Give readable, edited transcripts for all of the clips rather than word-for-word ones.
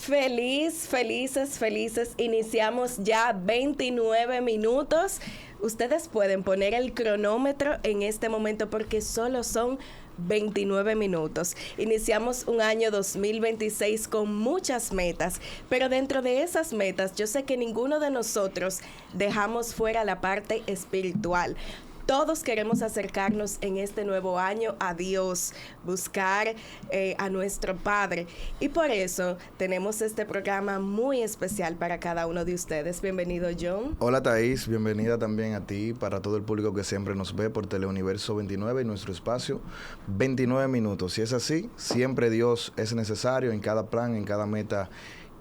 Felices. Iniciamos ya 29 minutos. Ustedes pueden poner el cronómetro en este momento porque solo son 29 minutos. Iniciamos un año 2026 con muchas metas, pero dentro de esas metas yo sé que ninguno de nosotros dejamos fuera la parte espiritual. Todos queremos acercarnos en este nuevo año a Dios, buscar a nuestro Padre. Y por eso tenemos este programa muy especial para cada uno de ustedes. Bienvenido, John. Hola, Thaís. Bienvenida también a ti, para todo el público que siempre nos ve por Teleuniverso 29 y nuestro espacio 29 minutos. Si es así, siempre Dios es necesario en cada plan, en cada meta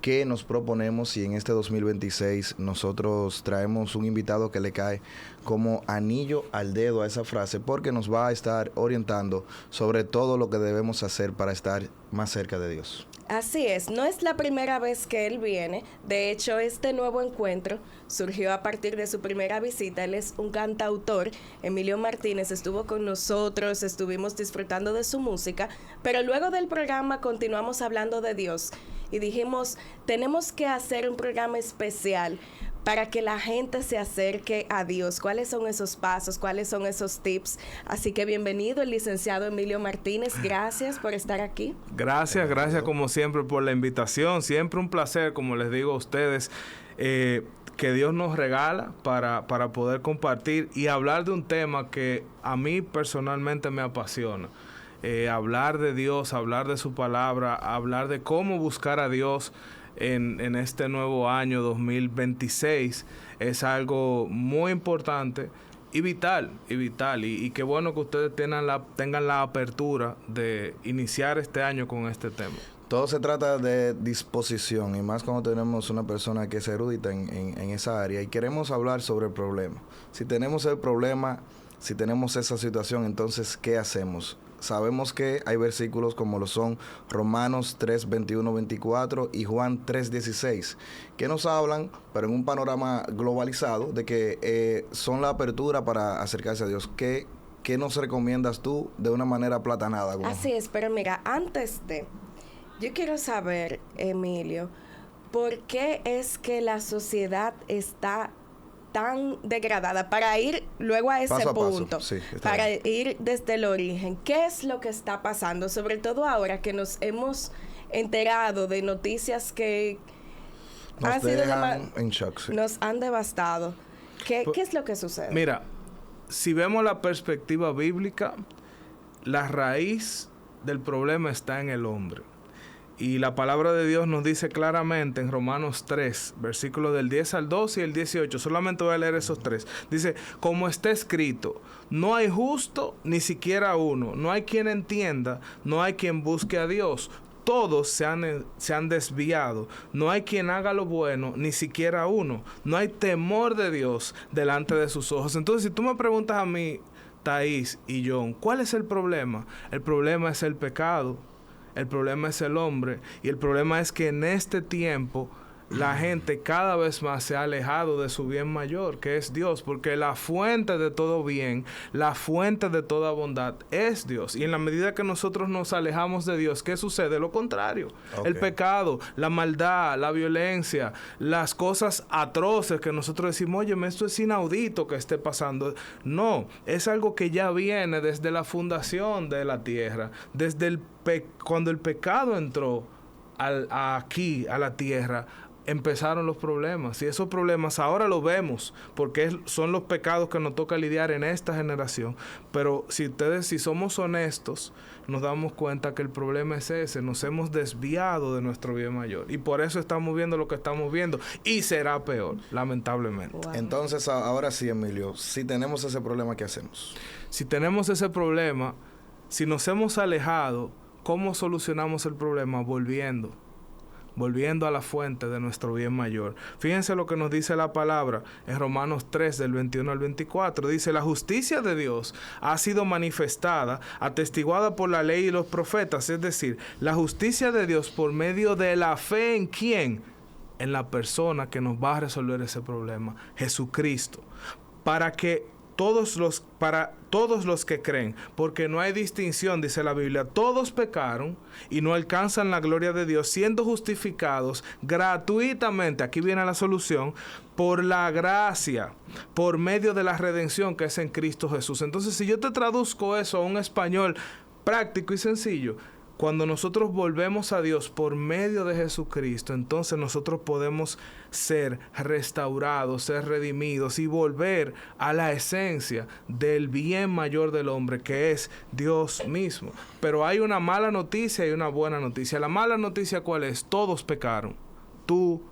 que nos proponemos, y en este 2026 nosotros traemos un invitado que le cae como anillo al dedo a esa frase, porque nos va a estar orientando sobre todo lo que debemos hacer para estar más cerca de Dios. Así es, no es la primera vez que él viene. De hecho, este nuevo encuentro surgió a partir de su primera visita. Él es un cantautor. Emilio Martínez estuvo con nosotros, estuvimos disfrutando de su música, pero luego del programa continuamos hablando de Dios y dijimos, tenemos que hacer un programa especial para que la gente se acerque a Dios. ¿Cuáles son esos pasos? ¿Cuáles son esos tips? Así que bienvenido el licenciado Emilio Martínez. Gracias por estar aquí. Gracias como siempre por la invitación. Siempre un placer, como les digo a ustedes, que Dios nos regala para poder compartir y hablar de un tema que a mí personalmente me apasiona. Hablar de Dios, hablar de su palabra, hablar de cómo buscar a Dios en este nuevo año 2026 es algo muy importante y vital. Y qué bueno que ustedes tengan la apertura de iniciar este año con este tema. Todo se trata de disposición, y más cuando tenemos una persona que es erudita en esa área y queremos hablar sobre el problema. Si tenemos el problema, si tenemos esa situación, entonces, ¿qué hacemos? Sabemos que hay versículos como lo son Romanos 3, 21, 24 y Juan 3, 16, que nos hablan, pero en un panorama globalizado, de que son la apertura para acercarse a Dios. ¿Qué nos recomiendas tú de una manera platanada? Así es, pero mira, yo quiero saber, Emilio, ¿por qué es que la sociedad está tan degradada? Para ir luego a ese punto, sí, para ir desde el origen, ¿qué es lo que está pasando? Sobre todo ahora que nos hemos enterado de noticias que nos dejan en shock, sí. Nos han devastado. ¿Qué es lo que sucede? Mira, si vemos la perspectiva bíblica, la raíz del problema está en el hombre. Y la palabra de Dios nos dice claramente en Romanos 3, versículos del 10 al 12 y el 18, solamente voy a leer esos tres. Dice, como está escrito, no hay justo ni siquiera uno, no hay quien entienda, no hay quien busque a Dios. Todos se han desviado, no hay quien haga lo bueno, ni siquiera uno. No hay temor de Dios delante de sus ojos. Entonces, si tú me preguntas a mí, Thaís y John, ¿cuál es el problema? El problema es el pecado. El problema es el hombre, y el problema es que en este tiempo la gente cada vez más se ha alejado de su bien mayor, que es Dios, porque la fuente de todo bien, la fuente de toda bondad es Dios. Y en la medida que nosotros nos alejamos de Dios, ¿qué sucede? Lo contrario. Okay. El pecado, la maldad, la violencia, las cosas atroces que nosotros decimos, oye, esto es inaudito que esté pasando. No, es algo que ya viene desde la fundación de la tierra, desde cuando el pecado entró aquí a la tierra, empezaron los problemas, y esos problemas ahora los vemos porque son los pecados que nos toca lidiar en esta generación. Pero si somos honestos, nos damos cuenta que el problema es ese: nos hemos desviado de nuestro bien mayor, y por eso estamos viendo lo que estamos viendo, y será peor, lamentablemente. Wow. Entonces, ahora sí, Emilio, si tenemos ese problema, ¿qué hacemos? Si tenemos ese problema, si nos hemos alejado, ¿cómo solucionamos el problema? Volviendo a la fuente de nuestro bien mayor. Fíjense lo que nos dice la palabra en Romanos 3, del 21 al 24. Dice, la justicia de Dios ha sido manifestada, atestiguada por la ley y los profetas. Es decir, la justicia de Dios por medio de la fe en ¿quién? En la persona que nos va a resolver ese problema, Jesucristo. Para que para todos los que creen, porque no hay distinción, dice la Biblia. Todos pecaron y no alcanzan la gloria de Dios, siendo justificados gratuitamente, aquí viene la solución, por la gracia, por medio de la redención que es en Cristo Jesús. Entonces, si yo te traduzco eso a un español práctico y sencillo, cuando nosotros volvemos a Dios por medio de Jesucristo, entonces nosotros podemos ser restaurados, ser redimidos y volver a la esencia del bien mayor del hombre, que es Dios mismo. Pero hay una mala noticia y una buena noticia. La mala noticia, ¿cuál es? Todos pecaron. Tú,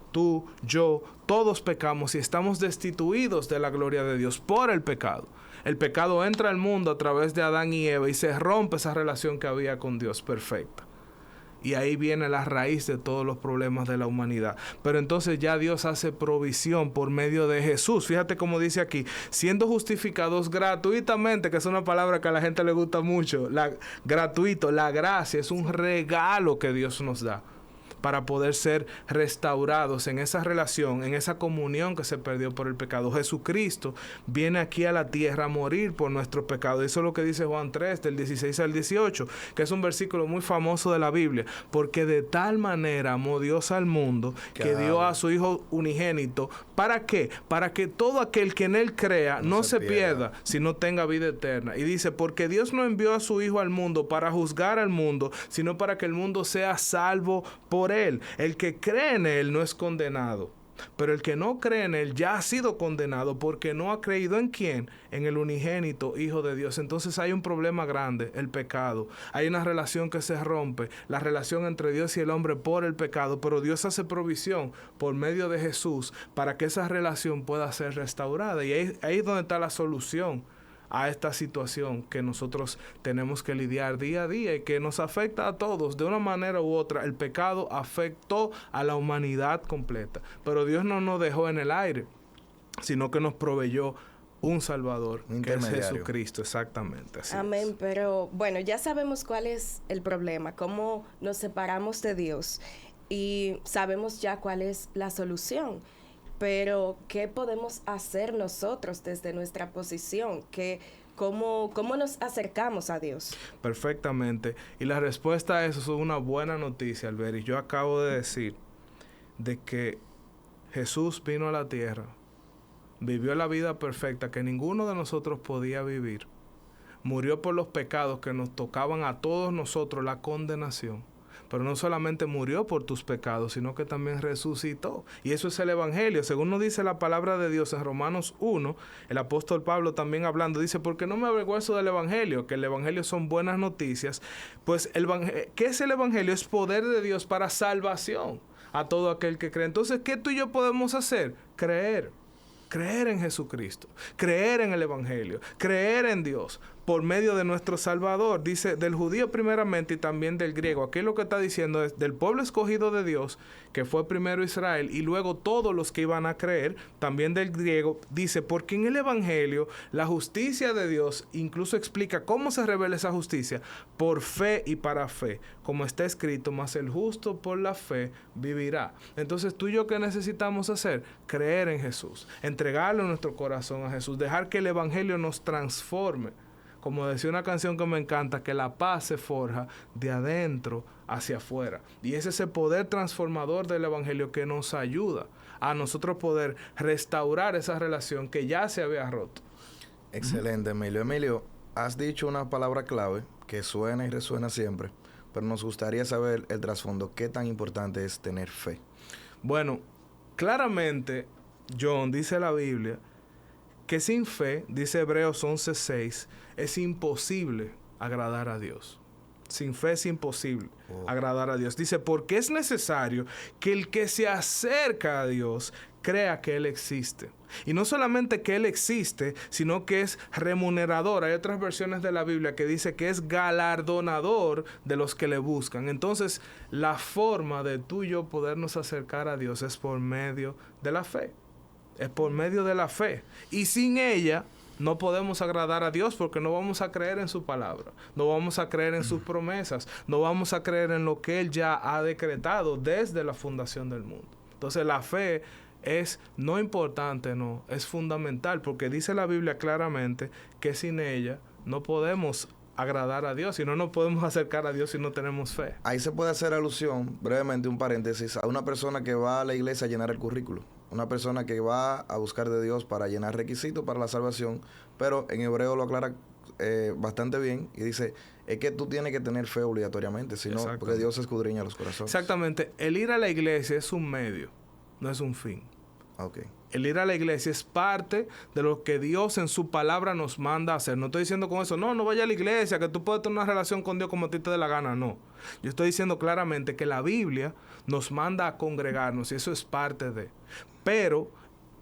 yo, todos pecamos y estamos destituidos de la gloria de Dios por el pecado. El pecado entra al mundo a través de Adán y Eva y se rompe esa relación que había con Dios perfecta. Y ahí viene la raíz de todos los problemas de la humanidad. Pero entonces ya Dios hace provisión por medio de Jesús. Fíjate cómo dice aquí, siendo justificados gratuitamente, que es una palabra que a la gente le gusta mucho. Gratuito, la gracia es un regalo que Dios nos da para poder ser restaurados en esa relación, en esa comunión que se perdió por el pecado. Jesucristo viene aquí a la tierra a morir por nuestros pecados. Eso es lo que dice Juan 3, del 16 al 18, que es un versículo muy famoso de la Biblia. Porque de tal manera amó Dios al mundo, que dio a su Hijo unigénito. ¿Para qué? Para que todo aquel que en Él crea no se pierda, sino tenga vida eterna. Y dice, porque Dios no envió a su Hijo al mundo para juzgar al mundo, sino para que el mundo sea salvo por Él. El que cree en Él no es condenado, pero el que no cree en Él ya ha sido condenado porque no ha creído en ¿quién? En el unigénito Hijo de Dios. Entonces hay un problema grande, el pecado. Hay una relación que se rompe, la relación entre Dios y el hombre por el pecado, pero Dios hace provisión por medio de Jesús para que esa relación pueda ser restaurada. Y ahí es donde está la solución a esta situación que nosotros tenemos que lidiar día a día y que nos afecta a todos de una manera u otra. El pecado afectó a la humanidad completa, pero Dios no nos dejó en el aire, sino que nos proveyó un Salvador, que es Jesucristo, exactamente. Así Amén, es. pero bueno, ya sabemos cuál es el problema, cómo nos separamos de Dios y sabemos ya cuál es la solución. Pero, ¿qué podemos hacer nosotros desde nuestra posición? ¿Cómo nos acercamos a Dios? Perfectamente. Y la respuesta a eso es una buena noticia, Alberi. Yo acabo de decir de que Jesús vino a la tierra, vivió la vida perfecta que ninguno de nosotros podía vivir, murió por los pecados que nos tocaban a todos nosotros, la condenación. Pero no solamente murió por tus pecados, sino que también resucitó. Y eso es el Evangelio. Según nos dice la palabra de Dios en Romanos 1, el apóstol Pablo también hablando, dice, porque no me avergüenzo del Evangelio, que el Evangelio son buenas noticias. Pues, ¿qué es el Evangelio? Es poder de Dios para salvación a todo aquel que cree. Entonces, ¿qué tú y yo podemos hacer? Creer en Jesucristo, creer en el Evangelio, creer en Dios por medio de nuestro Salvador. Dice del judío primeramente y también del griego. Aquí lo que está diciendo es del pueblo escogido de Dios, que fue primero Israel, y luego todos los que iban a creer, también del griego. Dice, porque en el Evangelio la justicia de Dios incluso explica cómo se revela esa justicia, por fe y para fe, como está escrito, mas el justo por la fe vivirá. Entonces tú y yo, ¿qué necesitamos hacer? Creer en Jesús, entregarle nuestro corazón a Jesús, dejar que el Evangelio nos transforme. Como decía una canción que me encanta, que la paz se forja de adentro hacia afuera. Y es ese poder transformador del Evangelio que nos ayuda a nosotros poder restaurar esa relación que ya se había roto. Excelente, Emilio. Emilio, has dicho una palabra clave que suena y resuena siempre, pero nos gustaría saber el trasfondo. ¿Qué tan importante es tener fe? Bueno, claramente, John, dice la Biblia, que sin fe, dice Hebreos 11:6, es imposible agradar a Dios. Sin fe es imposible agradar a Dios. Dice, porque es necesario que el que se acerca a Dios crea que Él existe. Y no solamente que Él existe, sino que es remunerador. Hay otras versiones de la Biblia que dice que es galardonador de los que le buscan. Entonces, la forma de tú y yo podernos acercar a Dios es por medio de la fe. Es por medio de la fe. Y sin ella no podemos agradar a Dios porque no vamos a creer en su palabra. No vamos a creer en sus promesas. No vamos a creer en lo que Él ya ha decretado desde la fundación del mundo. Entonces la fe es no importante, no, es fundamental, porque dice la Biblia claramente que sin ella no podemos agradar a Dios y no nos podemos acercar a Dios si no tenemos fe. Ahí se puede hacer alusión, brevemente un paréntesis, a una persona que va a la iglesia a llenar el currículo. Una persona que va a buscar de Dios para llenar requisitos para la salvación, pero en hebreo lo aclara bastante bien y dice, es que tú tienes que tener fe obligatoriamente, sino porque Dios escudriña los corazones. Exactamente. El ir a la iglesia es un medio, no es un fin. Okay. El ir a la iglesia es parte de lo que Dios en su palabra nos manda a hacer. No estoy diciendo con eso, no vaya a la iglesia, que tú puedes tener una relación con Dios como a ti te dé la gana, no. Yo estoy diciendo claramente que la Biblia nos manda a congregarnos y eso es parte de. Pero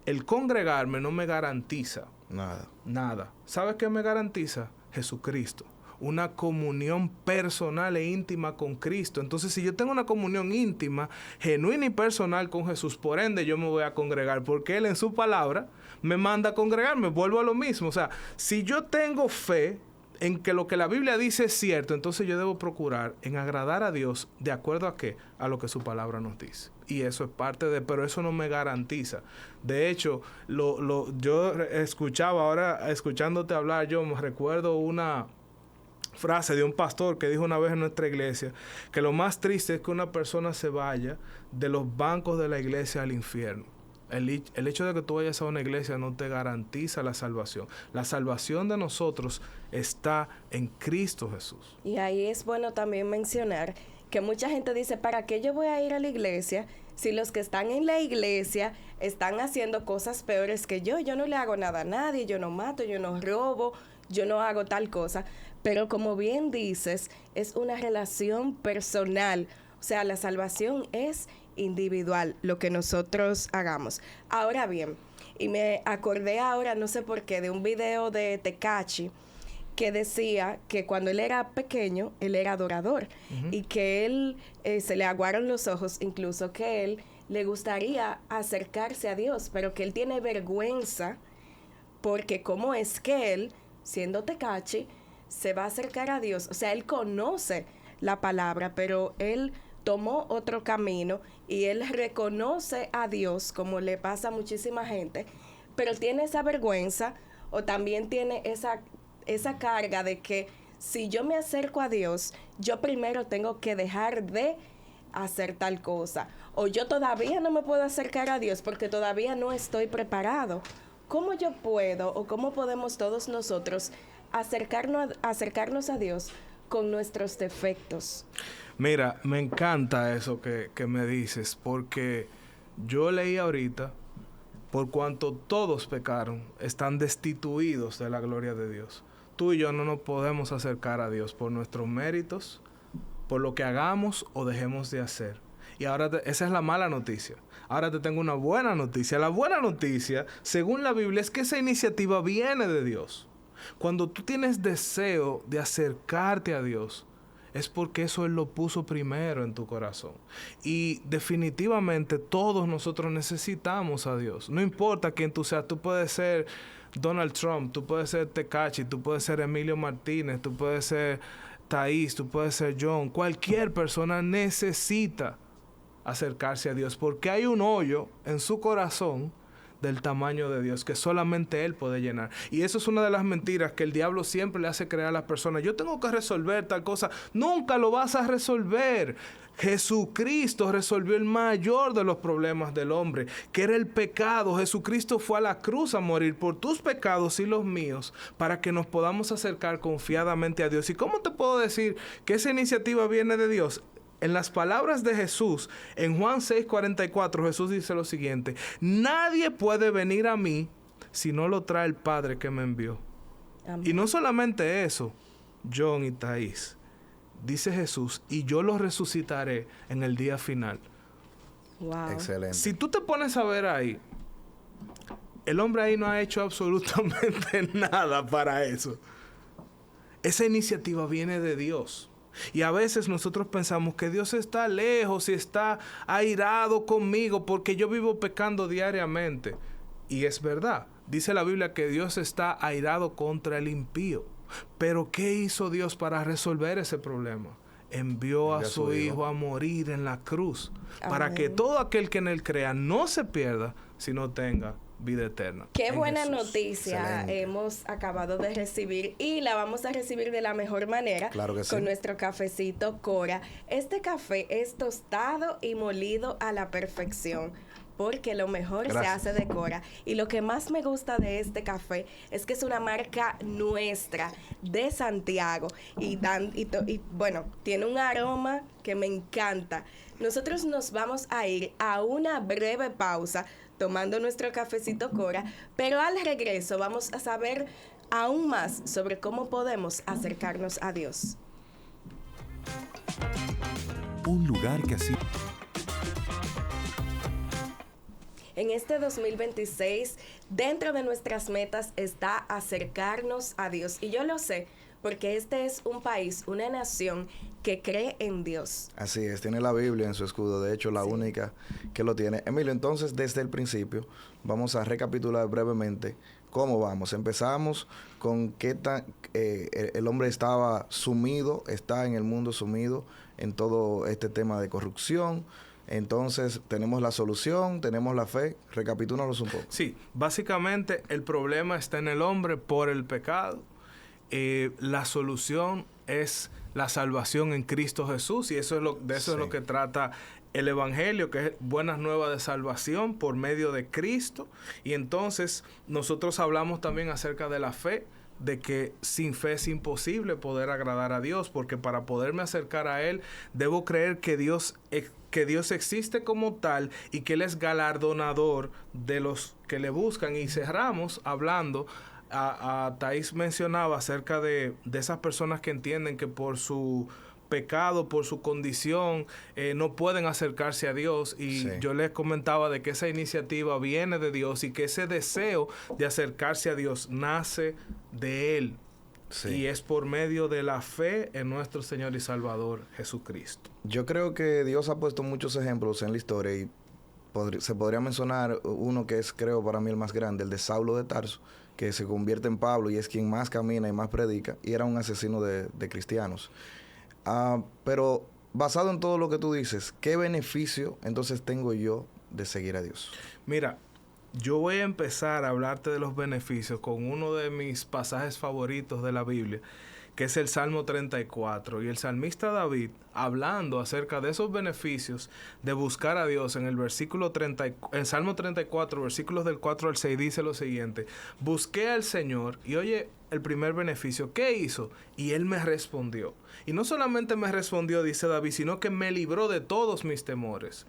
el congregarme no me garantiza nada. ¿Sabes qué me garantiza? Jesucristo. Una comunión personal e íntima con Cristo. Entonces, si yo tengo una comunión íntima, genuina y personal con Jesús, por ende yo me voy a congregar, porque Él en su palabra me manda a congregarme. Vuelvo a lo mismo. O sea, si yo tengo fe en que lo que la Biblia dice es cierto, entonces yo debo procurar en agradar a Dios de acuerdo a qué, a lo que su palabra nos dice. Y eso es parte de, pero eso no me garantiza. De hecho, yo escuchaba ahora, escuchándote hablar, yo me recuerdo una frase de un pastor que dijo una vez en nuestra iglesia que lo más triste es que una persona se vaya de los bancos de la iglesia al infierno. El hecho de que tú vayas a una iglesia no te garantiza la salvación. La salvación de nosotros está en Cristo Jesús. Y ahí es bueno también mencionar que mucha gente dice, ¿para qué yo voy a ir a la iglesia si los que están en la iglesia están haciendo cosas peores que yo? Yo no le hago nada a nadie, yo no mato, yo no robo, yo no hago tal cosa. Pero como bien dices, es una relación personal. O sea, la salvación es individual, lo que nosotros hagamos. Ahora bien, y me acordé ahora, no sé por qué, de un video de Tekashi que decía que cuando él era pequeño, él era adorador. Y que él, se le aguaron los ojos, incluso que él le gustaría acercarse a Dios, pero que él tiene vergüenza porque cómo es que él, siendo Tekashi, se va a acercar a Dios. O sea, él conoce la palabra, pero él tomó otro camino y él reconoce a Dios, como le pasa a muchísima gente, pero tiene esa vergüenza o también tiene esa carga de que si yo me acerco a Dios, yo primero tengo que dejar de hacer tal cosa. O yo todavía no me puedo acercar a Dios porque todavía no estoy preparado. ¿Cómo yo puedo o cómo podemos todos nosotros acercarnos a Dios con nuestros defectos? Mira, me encanta eso que me dices, porque yo leí ahorita, por cuanto todos pecaron, están destituidos de la gloria de Dios. Tú y yo no nos podemos acercar a Dios por nuestros méritos, por lo que hagamos o dejemos de hacer. Y ahora esa es la mala noticia. Ahora te tengo una buena noticia. La buena noticia, según la Biblia, es que esa iniciativa viene de Dios. Cuando tú tienes deseo de acercarte a Dios, es porque eso Él lo puso primero en tu corazón. Y definitivamente todos nosotros necesitamos a Dios. No importa quién tú seas, tú puedes ser Donald Trump, tú puedes ser Tekashi, tú puedes ser Emilio Martínez, tú puedes ser Thais, tú puedes ser John. Cualquier persona necesita acercarse a Dios porque hay un hoyo en su corazón del tamaño de Dios que solamente Él puede llenar. Y eso es una de las mentiras que el diablo siempre le hace creer a las personas. Yo tengo que resolver tal cosa. Nunca lo vas a resolver. Jesucristo resolvió el mayor de los problemas del hombre, que era el pecado. Jesucristo fue a la cruz a morir por tus pecados y los míos para que nos podamos acercar confiadamente a Dios. ¿Y cómo te puedo decir que esa iniciativa viene de Dios? En las palabras de Jesús, en Juan 6:44, Jesús dice lo siguiente: nadie puede venir a mí si no lo trae el Padre que me envió. Amén. Y no solamente eso, John y Thais, dice Jesús, y yo los resucitaré en el día final. Wow. Excelente. Si tú te pones a ver ahí, el hombre ahí no ha hecho absolutamente nada para eso. Esa iniciativa viene de Dios. Y a veces nosotros pensamos que Dios está lejos y está airado conmigo porque yo vivo pecando diariamente. Y es verdad. Dice la Biblia que Dios está airado contra el impío. Pero ¿qué hizo Dios para resolver ese problema? envió a su Hijo a morir en la cruz, para que todo aquel que en él crea no se pierda, sino tenga vida eterna. Qué buena Jesús. noticia Excelente. hemos acabado de recibir y la vamos a recibir de la mejor manera Claro que sí. con nuestro cafecito Cora. Este café es tostado y molido a la perfección, porque lo mejor se Gracias. hace de Cora. Y lo que más me gusta de este café es que es una marca nuestra, de Santiago. Y bueno, tiene un aroma que me encanta. Nosotros nos vamos a ir a una breve pausa tomando nuestro cafecito Cora, pero al regreso vamos a saber aún más sobre cómo podemos acercarnos a Dios. Un lugar que así... En este 2026, dentro de nuestras metas está acercarnos a Dios. Y yo lo sé, porque este es un país, una nación que cree en Dios. Así es, tiene la Biblia en su escudo, de hecho la única que lo tiene. Emilio, entonces desde el principio vamos a recapitular brevemente cómo vamos. Empezamos con qué tan el hombre estaba sumido, está en el mundo sumido en todo este tema de corrupción. Entonces tenemos la solución, tenemos la fe. Recapitúlanos un poco. Sí, básicamente el problema está en el hombre por el pecado. La solución es la salvación en Cristo Jesús, y eso es de eso es lo que trata el Evangelio, que es buenas nuevas de salvación por medio de Cristo. Y entonces nosotros hablamos también acerca de la fe, de que sin fe es imposible poder agradar a Dios, porque para poderme acercar a Él debo creer que Dios existe como tal y que Él es galardonador de los que le buscan. Y cerramos hablando, a Thais mencionaba acerca de esas personas que entienden que por su pecado, por su condición, no pueden acercarse a Dios, y yo les comentaba de que esa iniciativa viene de Dios y que ese deseo de acercarse a Dios nace de Él, y es por medio de la fe en nuestro Señor y Salvador Jesucristo. Yo creo que Dios ha puesto muchos ejemplos en la historia, y se podría mencionar uno que es, creo, para mí el más grande, el de Saulo de Tarso, que se convierte en Pablo y es quien más camina y más predica, y era un asesino de cristianos. Pero basado en todo lo que tú dices, ¿qué beneficio entonces tengo yo de seguir a Dios? Mira, yo voy a empezar a hablarte de los beneficios con uno de mis pasajes favoritos de la Biblia, que es el Salmo 34. Y el salmista David, hablando acerca de esos beneficios de buscar a Dios, en el Salmo 34, versículos del 4 al 6, dice lo siguiente: busqué al Señor, y oye el primer beneficio, ¿qué hizo? Y Él me respondió. Y no solamente me respondió, dice David, sino que me libró de todos mis temores.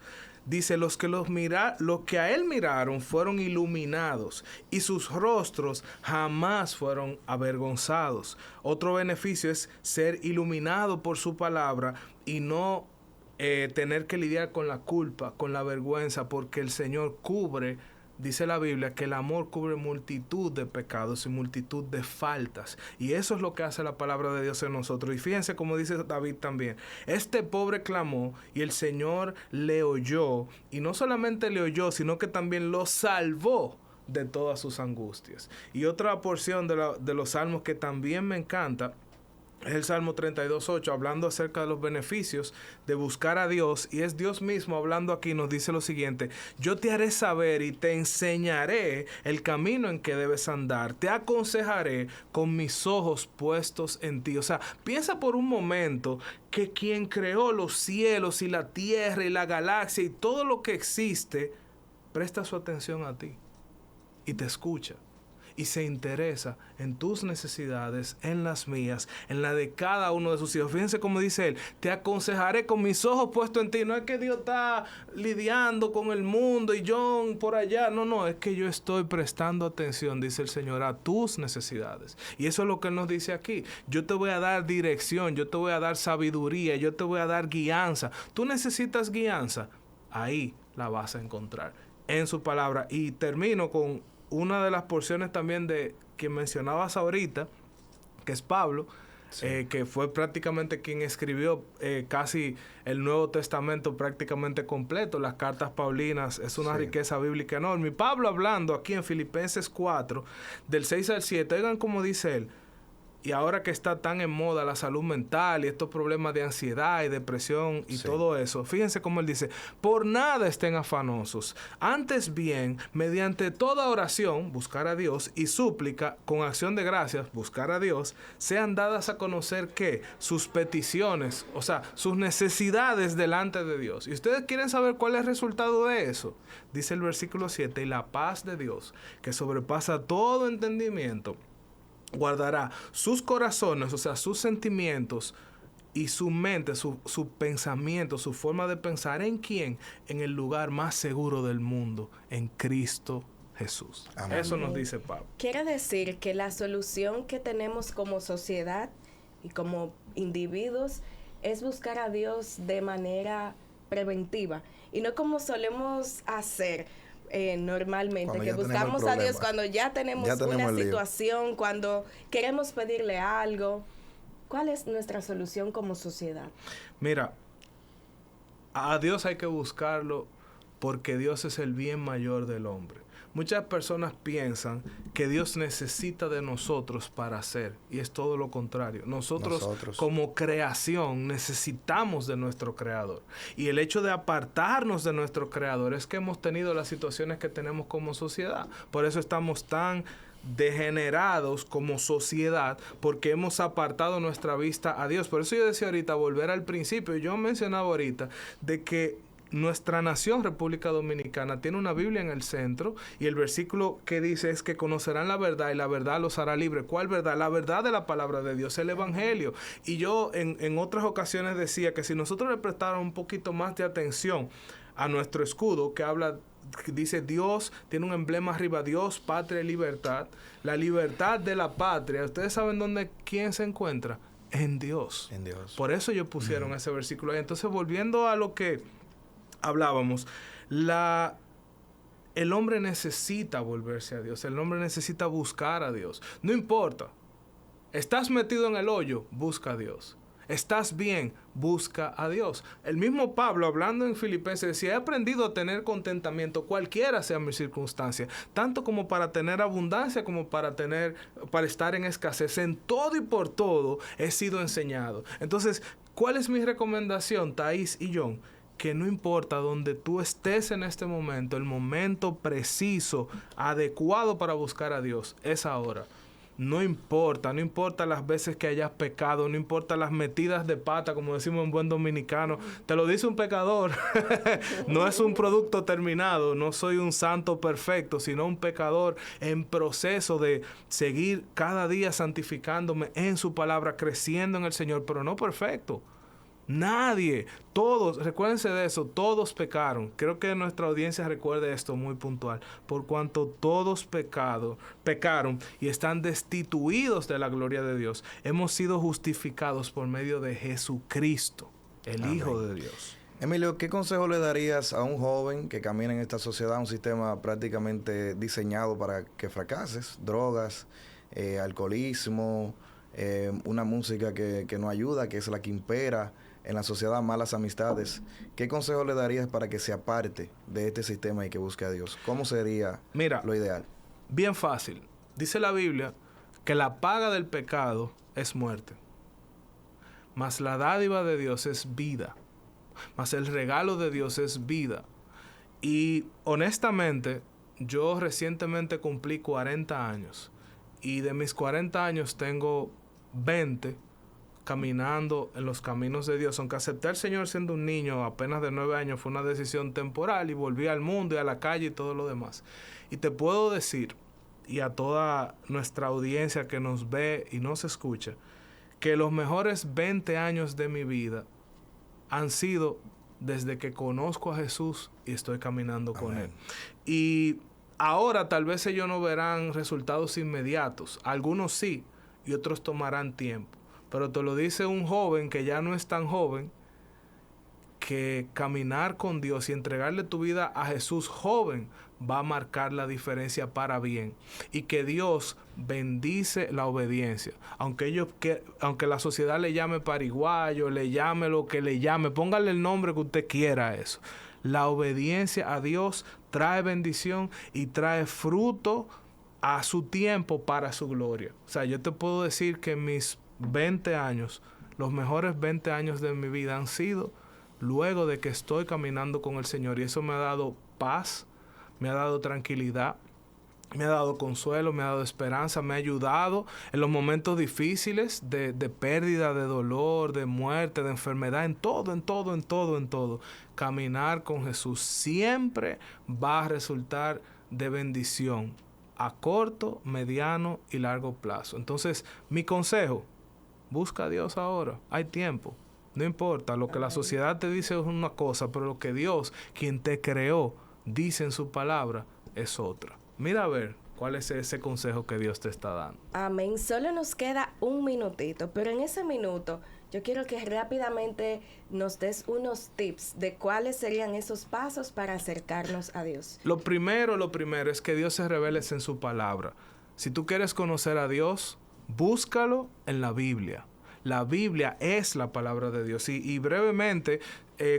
Dice, los que a Él miraron fueron iluminados, y sus rostros jamás fueron avergonzados. Otro beneficio es ser iluminado por su palabra y no tener que lidiar con la culpa, con la vergüenza, porque el Señor cubre. Dice la Biblia que el amor cubre multitud de pecados y multitud de faltas. Y eso es lo que hace la palabra de Dios en nosotros. Y fíjense como dice David también: este pobre clamó y el Señor le oyó. Y no solamente le oyó, sino que también lo salvó de todas sus angustias. Y otra porción de los salmos que también me encanta es el Salmo 32:8, hablando acerca de los beneficios de buscar a Dios. Y es Dios mismo hablando aquí, nos dice lo siguiente: yo te haré saber y te enseñaré el camino en que debes andar. Te aconsejaré con mis ojos puestos en ti. O sea, piensa por un momento que quien creó los cielos y la tierra y la galaxia y todo lo que existe, presta su atención a ti y te escucha. Y se interesa en tus necesidades, en las mías, en la de cada uno de sus hijos. Fíjense cómo dice Él: te aconsejaré con mis ojos puestos en ti. No es que Dios está lidiando con el mundo y yo por allá. No, es que yo estoy prestando atención, dice el Señor, a tus necesidades. Y eso es lo que Él nos dice aquí. Yo te voy a dar dirección, yo te voy a dar sabiduría, yo te voy a dar guianza. Tú necesitas guianza, ahí la vas a encontrar en su palabra. Y termino con una de las porciones también de que mencionabas ahorita, que es Pablo, que fue prácticamente quien escribió casi el Nuevo Testamento prácticamente completo. Las cartas paulinas es una riqueza bíblica enorme. Y Pablo, hablando aquí en Filipenses 4, del 6 al 7, oigan cómo dice él: Y ahora que está tan en moda la salud mental y estos problemas de ansiedad y depresión y todo eso, fíjense cómo él dice, por nada estén afanosos, antes bien, mediante toda oración, buscar a Dios, y súplica, con acción de gracias, buscar a Dios, sean dadas a conocer que sus peticiones, o sea, sus necesidades delante de Dios. Y ustedes quieren saber cuál es el resultado de eso. Dice el versículo 7, y la paz de Dios, que sobrepasa todo entendimiento, guardará sus corazones, o sea, sus sentimientos y su mente, su pensamiento, su forma de pensar. ¿En quién? En el lugar más seguro del mundo, en Cristo Jesús. Amén. Eso nos dice Pablo. Quiere decir que la solución que tenemos como sociedad y como individuos es buscar a Dios de manera preventiva y no como solemos hacer normalmente, que buscamos a Dios cuando ya tenemos una situación, cuando queremos pedirle algo. ¿Cuál es nuestra solución como sociedad? Mira, a Dios hay que buscarlo porque Dios es el bien mayor del hombre. Muchas personas piensan que Dios necesita de nosotros para hacer, y es todo lo contrario. Nosotros como creación necesitamos de nuestro Creador. Y el hecho de apartarnos de nuestro Creador es que hemos tenido las situaciones que tenemos como sociedad. Por eso estamos tan degenerados como sociedad, porque hemos apartado nuestra vista a Dios. Por eso yo decía ahorita, volver al principio, yo mencionaba ahorita de que nuestra nación, República Dominicana, tiene una Biblia en el centro, y el versículo que dice es que conocerán la verdad y la verdad los hará libres. ¿Cuál verdad? La verdad de la palabra de Dios, el Evangelio. Y yo en otras ocasiones decía que si nosotros le prestáramos un poquito más de atención a nuestro escudo, que dice Dios, tiene un emblema arriba, Dios, patria y libertad. La libertad de la patria, ¿ustedes saben quién se encuentra? En Dios. En Dios. Por eso ellos pusieron ese versículo ahí. Entonces, volviendo a lo que hablábamos, el hombre necesita volverse a Dios, el hombre necesita buscar a Dios. No importa, estás metido en el hoyo, busca a Dios. Estás bien, busca a Dios. El mismo Pablo, hablando en Filipenses, decía, he aprendido a tener contentamiento, cualquiera sea mi circunstancia, tanto como para tener abundancia, como para estar en escasez. En todo y por todo he sido enseñado. Entonces, ¿cuál es mi recomendación, Thais y John? Que no importa donde tú estés en este momento, el momento preciso, adecuado para buscar a Dios, es ahora. No importa las veces que hayas pecado, no importa las metidas de pata, como decimos en buen dominicano. Te lo dice un pecador. No es un producto terminado, no soy un santo perfecto, sino un pecador en proceso de seguir cada día santificándome en su palabra, creciendo en el Señor, pero no perfecto. Nadie, todos, recuérdense de eso, todos pecaron. Creo que nuestra audiencia recuerde esto muy puntual. Por cuanto todos pecaron y están destituidos de la gloria de Dios, hemos sido justificados por medio de Jesucristo, el Amén. Hijo de Dios. Emilio, ¿qué consejo le darías a un joven que camina en esta sociedad, un sistema prácticamente diseñado para que fracases? Drogas, alcoholismo, una música que no ayuda, que es la que impera en la sociedad, malas amistades. ¿Qué consejo le darías para que se aparte de este sistema y que busque a Dios? ¿Cómo sería lo ideal? Bien fácil. Dice la Biblia que la paga del pecado es muerte, mas la dádiva de Dios es vida, mas el regalo de Dios es vida. Y honestamente, yo recientemente cumplí 40 años y de mis 40 años tengo 20 caminando en los caminos de Dios. Aunque acepté al Señor siendo un niño, apenas de 9 años, fue una decisión temporal y volví al mundo y a la calle y todo lo demás. Y te puedo decir, y a toda nuestra audiencia que nos ve y nos escucha, que los mejores 20 años de mi vida han sido desde que conozco a Jesús y estoy caminando con Él. Y ahora tal vez ellos no verán resultados inmediatos. Algunos sí, y otros tomarán tiempo. Pero te lo dice un joven que ya no es tan joven, que caminar con Dios y entregarle tu vida a Jesús joven va a marcar la diferencia para bien. Y que Dios bendice la obediencia. Aunque la sociedad le llame pariguayo, le llame lo que le llame, póngale el nombre que usted quiera a eso. La obediencia a Dios trae bendición y trae fruto a su tiempo para su gloria. O sea, yo te puedo decir que mis 20 años, los mejores 20 años de mi vida han sido luego de que estoy caminando con el Señor. Y eso me ha dado paz, me ha dado tranquilidad, me ha dado consuelo, me ha dado esperanza, me ha ayudado en los momentos difíciles de pérdida, de dolor, de muerte, de enfermedad, en todo. Caminar con Jesús siempre va a resultar de bendición a corto, mediano y largo plazo. Entonces, mi consejo, busca a Dios ahora, hay tiempo. No importa, lo que la sociedad te dice es una cosa, pero lo que Dios, quien te creó, dice en su palabra, es otra. Mira a ver cuál es ese consejo que Dios te está dando. Amén. Solo nos queda un minutito, pero en ese minuto yo quiero que rápidamente nos des unos tips de cuáles serían esos pasos para acercarnos a Dios. Lo primero es que Dios se revele en su palabra. Si tú quieres conocer a Dios, búscalo en la Biblia. La Biblia es la palabra de Dios. Y brevemente,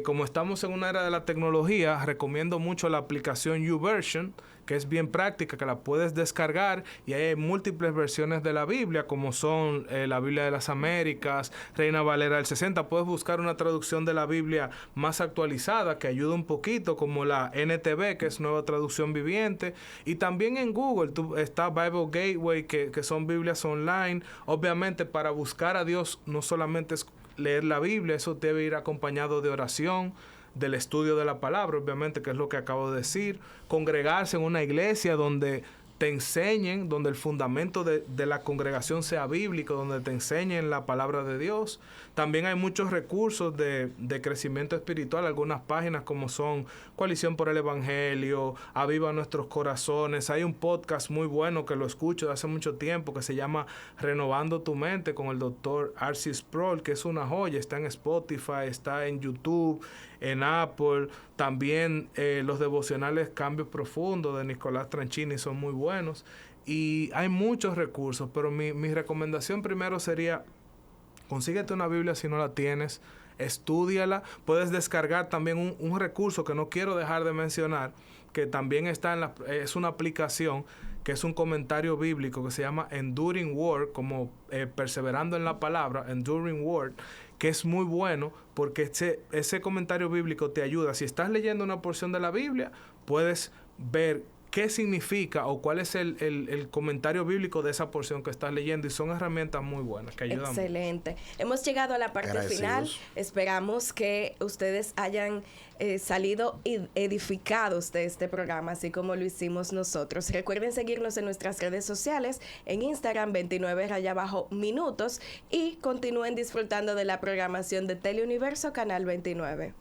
como estamos en una era de la tecnología, recomiendo mucho la aplicación YouVersion, que es bien práctica, que la puedes descargar, y hay múltiples versiones de la Biblia, como son la Biblia de las Américas, Reina Valera del 60. Puedes buscar una traducción de la Biblia más actualizada, que ayuda un poquito, como la NTV, que es Nueva Traducción Viviente. Y también en Google está Bible Gateway, que son Biblias online. Obviamente, para buscar a Dios no solamente es leer la Biblia, eso debe ir acompañado de oración, del estudio de la palabra, obviamente, que es lo que acabo de decir. Congregarse en una iglesia donde te enseñen, donde el fundamento de la congregación sea bíblico, donde te enseñen la palabra de Dios. También hay muchos recursos de crecimiento espiritual, algunas páginas como son Coalición por el Evangelio, Aviva Nuestros Corazones. Hay un podcast muy bueno que lo escucho de hace mucho tiempo que se llama Renovando tu Mente con el doctor R.C. Sproul, que es una joya. Está en Spotify, está en YouTube, en Apple. También los devocionales Cambios Profundos de Nicolás Tranchini son muy buenos. Y hay muchos recursos, pero mi recomendación primero sería: consíguete una Biblia si no la tienes, estúdiala. Puedes descargar también un recurso que no quiero dejar de mencionar, que también está es una aplicación que es un comentario bíblico que se llama Enduring Word, como perseverando en la palabra, Enduring Word, que es muy bueno porque ese comentario bíblico te ayuda. Si estás leyendo una porción de la Biblia, puedes ver qué significa o cuál es el comentario bíblico de esa porción que estás leyendo, y son herramientas muy buenas que ayudan. Excelente. Hemos llegado a la parte final. Esperamos que ustedes hayan salido edificados de este programa, así como lo hicimos nosotros. Recuerden seguirnos en nuestras redes sociales, en Instagram 29_minutos, y continúen disfrutando de la programación de Teleuniverso Canal 29.